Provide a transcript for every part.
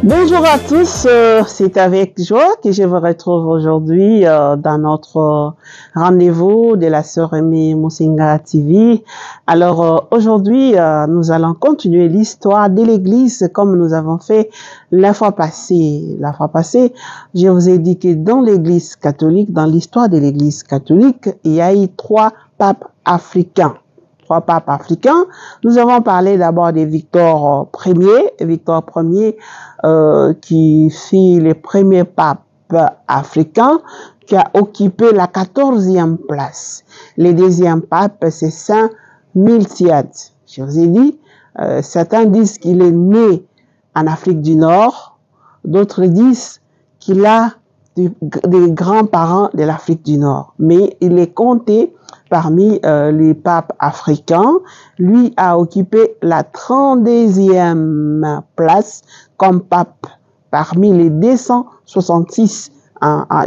Bonjour à tous, c'est avec joie que je vous retrouve aujourd'hui dans notre rendez-vous de la sœur Aimée Musinga TV. Alors aujourd'hui, nous allons continuer l'histoire de l'Église comme nous avons fait la fois passée. La fois passée, je vous ai dit que dans l'Église catholique, dans l'histoire de l'Église catholique, il y a eu 3 papes africains. 3 papes africains. Nous avons parlé d'abord de Victor Ier, qui fut le premier pape africain qui a occupé la 14e place. Le deuxième pape, c'est Saint Miltiade. Je vous ai dit, certains disent qu'il est né en Afrique du Nord, d'autres disent qu'il a des grands-parents de l'Afrique du Nord, mais il est compté parmi les papes africains. Lui a occupé la 32e place comme pape parmi les 266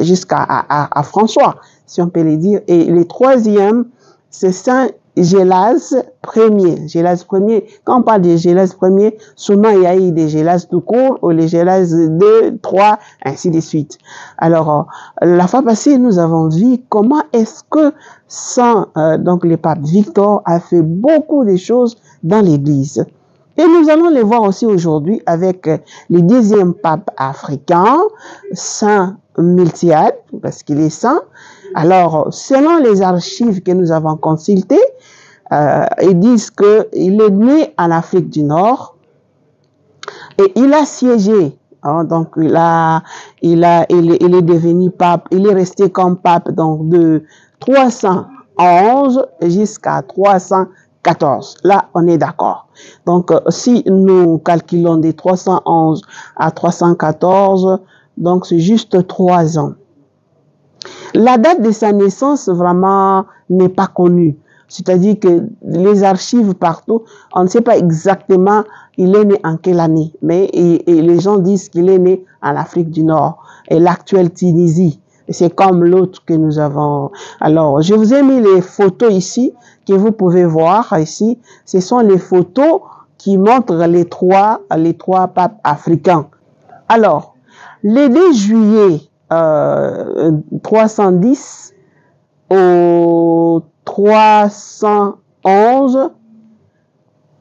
jusqu'à François, si on peut le dire. Et le 3e, c'est Saint Gélas Ier. Gélas Ier, quand on parle de Gélas Ier, souvent il y a eu des Gélas tout court, ou les Gélas 2, 3, ainsi de suite. Alors, la fois passée, nous avons vu comment est-ce que donc le pape Victor a fait beaucoup de choses dans l'Église. Et nous allons les voir aussi aujourd'hui avec le deuxième pape africain, Saint Miltiade, parce qu'il est saint. Alors, selon les archives que nous avons consultées, ils disent qu'il est né en Afrique du Nord et il a siégé. Donc, il est devenu pape, il est resté comme pape donc de 311 jusqu'à 314. Là, on est d'accord. Donc, si nous calculons de 311 à 314, donc c'est juste 3 ans. La date de sa naissance, vraiment, n'est pas connue. C'est-à-dire que les archives partout, on ne sait pas exactement il est né en quelle année. Mais et les gens disent qu'il est né en Afrique du Nord et l'actuelle Tunisie. C'est comme l'autre que nous avons. Alors, je vous ai mis les photos ici que vous pouvez voir ici. Ce sont les photos qui montrent les trois papes africains. Alors, le 2 juillet 310 au 311,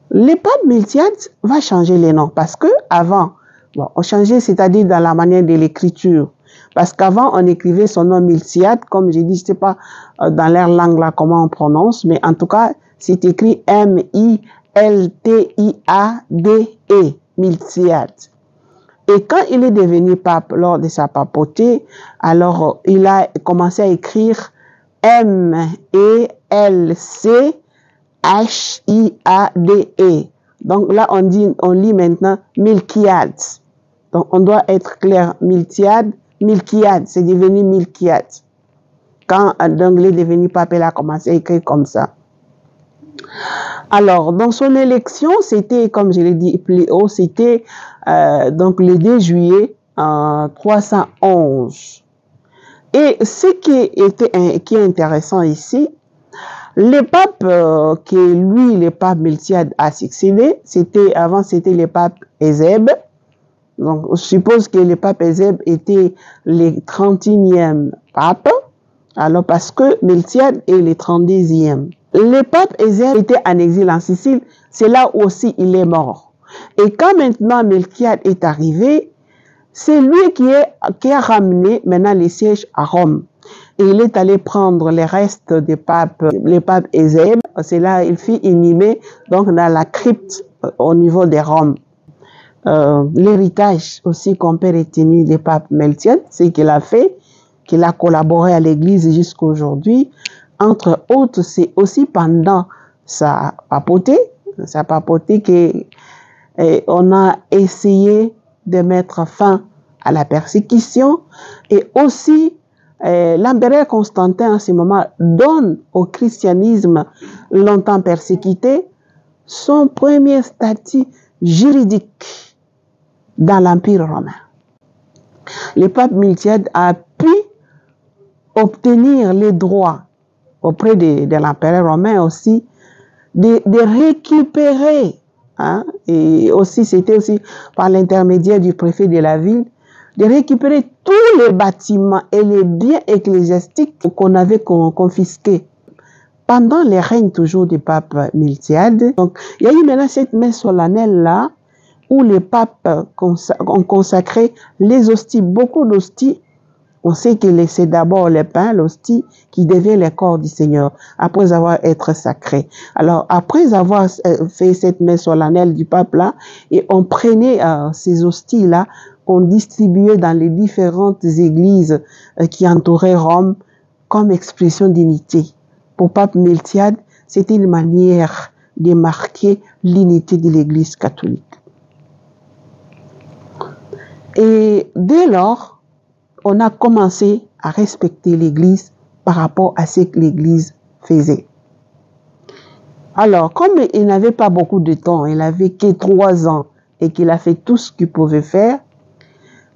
le pape Miltiade va changer les noms parce que avant, bon, on changeait, c'est-à-dire dans la manière de l'écriture. Parce qu'avant, on écrivait son nom Miltiade, comme j'ai dit, je ne sais pas dans leur langue là comment on prononce, mais en tout cas, c'est écrit M-I-L-T-I-A-D-E, Miltiade. Et quand il est devenu pape lors de sa papauté, alors il a commencé à écrire M-E-L-C-H-I-A-D-E. Donc là, on lit maintenant Milkiade. Donc on doit être clair, Miltiade, c'est devenu Milkiade. Quand donc il est devenu pape, il a commencé à écrire comme ça. Alors, dans son élection, c'était, comme je l'ai dit plus haut, c'était donc le 2 juillet 311. Et ce qui est intéressant ici, le pape le pape Miltiade a succédé, avant c'était le pape Eusèbe. Donc, je suppose que le pape Eusèbe était le 31e pape, alors parce que Miltiade est le 32e. Le pape Eusèbe était en exil en Sicile, c'est là aussi il est mort. Et quand maintenant Miltiade est arrivé, c'est lui qui a ramené maintenant les sièges à Rome. Et il est allé prendre les restes des papes, le pape Eusèbe, c'est là il fut inhumé donc dans la crypte au niveau de Rome. L'héritage aussi qu'on peut retenir du pape Miltiade, c'est qu'il a fait, qu'il a collaboré à l'Église jusqu'à aujourd'hui. Entre autres, c'est aussi pendant sa papauté qu'on a essayé de mettre fin à la persécution et aussi l'empereur Constantin en ce moment donne au christianisme longtemps persécuté son premier statut juridique dans l'Empire romain. Le pape Miltiade a pu obtenir les droits auprès de l'empereur romain aussi de récupérer hein, et aussi c'était aussi par l'intermédiaire du préfet de la ville, de récupérer tous les bâtiments et les biens ecclésiastiques qu'on avait confisqués pendant les règnes toujours du pape Miltiade. Donc, il y a eu maintenant cette messe solennelle-là où les papes ont consacré les hosties, beaucoup d'hosties. On sait que c'est d'abord le pain, l'hostie, qui devient le corps du Seigneur, après avoir été sacré. Alors, après avoir fait cette messe solennelle du pape-là, et on prenait ces hosties-là, on distribuait dans les différentes églises qui entouraient Rome comme expression d'unité. Pour pape Miltiade, c'était une manière de marquer l'unité de l'Église catholique. Et dès lors, on a commencé à respecter l'Église par rapport à ce que l'Église faisait. Alors, comme il n'avait pas beaucoup de temps, il n'avait que 3 ans et qu'il a fait tout ce qu'il pouvait faire,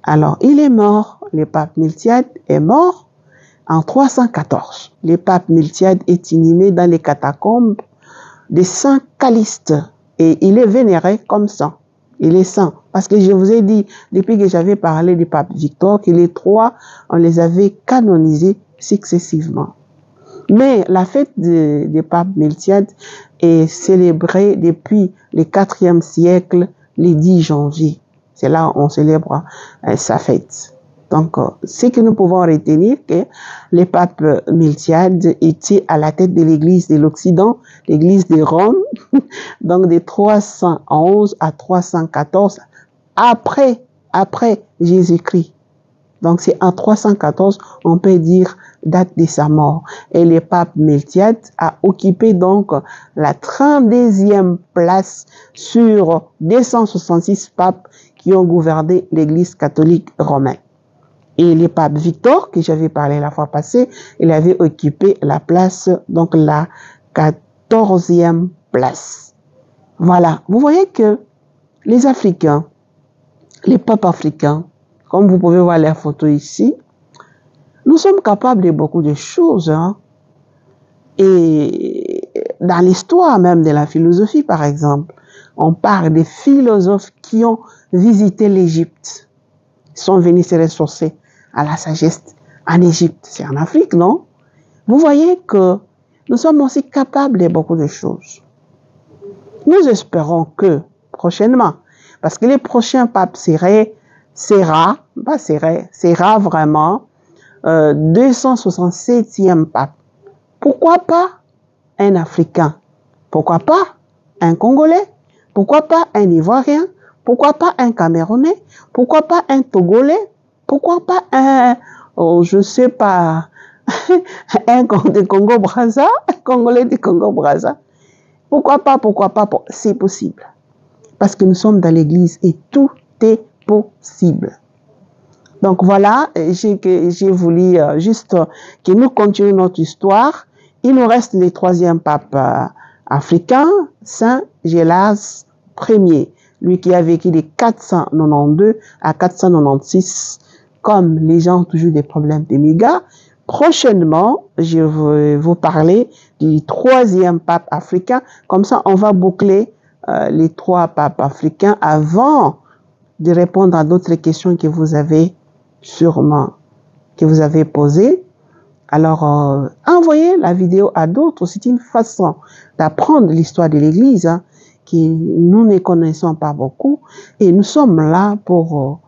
alors il est mort, le pape Miltiade est mort en 314. Le pape Miltiade est inhumé dans les catacombes de Saint Calixte et il est vénéré comme saint. Il est saint. Parce que je vous ai dit, depuis que j'avais parlé du pape Victor, que les 3, on les avait canonisés successivement. Mais la fête du pape Miltiade est célébrée depuis le 4e siècle, le 10 janvier. C'est là où on célèbre sa fête. Donc, ce que nous pouvons retenir, que le pape Miltiade était à la tête de l'Église de l'Occident, l'Église de Rome, donc de 311 à 314, après Jésus-Christ. Donc, c'est en 314, on peut dire, date de sa mort. Et le pape Miltiade a occupé donc la 32e place sur 266 papes qui ont gouverné l'Église catholique romaine. Et le pape Victor, que j'avais parlé la fois passée, il avait occupé la place, donc la 14e place. Voilà, vous voyez que les Africains, les peuples africains, comme vous pouvez voir la photo ici, nous sommes capables de beaucoup de choses. Hein. Et dans l'histoire même de la philosophie, par exemple, on parle des philosophes qui ont visité l'Égypte, sont venus se ressourcer à la sagesse en Égypte. C'est en Afrique, non? Vous voyez que nous sommes aussi capables de beaucoup de choses. Nous espérons que, prochainement, parce que le prochain pape sera vraiment 267e pape. Pourquoi pas un Africain? Pourquoi pas un Congolais? Pourquoi pas un Ivoirien? Pourquoi pas un Camerounais? Pourquoi pas un Togolais? Pourquoi pas un, je sais pas, un Congo-Brazza, un Congolais du Congo-Brazza? Pourquoi pas, c'est possible. Parce que nous sommes dans l'église et tout est possible. Donc voilà, j'ai voulu juste que nous continuions notre histoire. Il nous reste le 3e pape africain, Saint Gélas Ier, lui qui a vécu de 492 à 496, comme les gens ont toujours des problèmes de méga. Prochainement, je vais vous parler du 3e pape africain. Comme ça, on va boucler les 3 papes africains avant de répondre à d'autres questions que vous avez sûrement, que vous avez posées. Alors, envoyez la vidéo à d'autres. C'est une façon d'apprendre l'histoire de l'Église, hein, que nous ne connaissons pas beaucoup. Et nous sommes là pour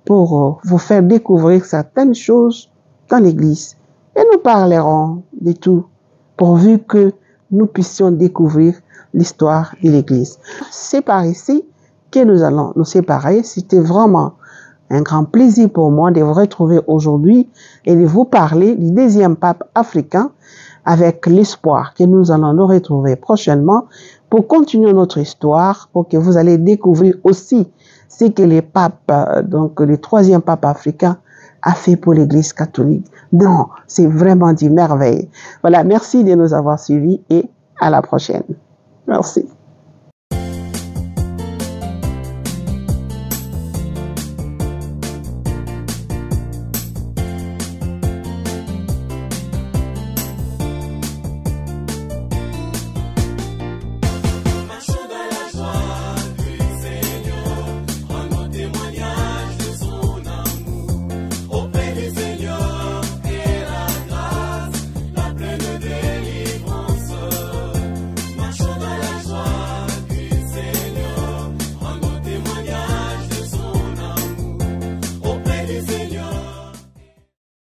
vous faire découvrir certaines choses dans l'Église. Et nous parlerons de tout, pourvu que nous puissions découvrir l'histoire de l'Église. C'est par ici que nous allons nous séparer. C'était vraiment un grand plaisir pour moi de vous retrouver aujourd'hui et de vous parler du 2e pape africain, avec l'espoir que nous allons nous retrouver prochainement pour continuer notre histoire, pour que vous allez découvrir aussi ce que les papes, donc le 3e pape africain, a fait pour l'Église catholique. Non, c'est vraiment du merveille. Voilà, merci de nous avoir suivis et à la prochaine. Merci.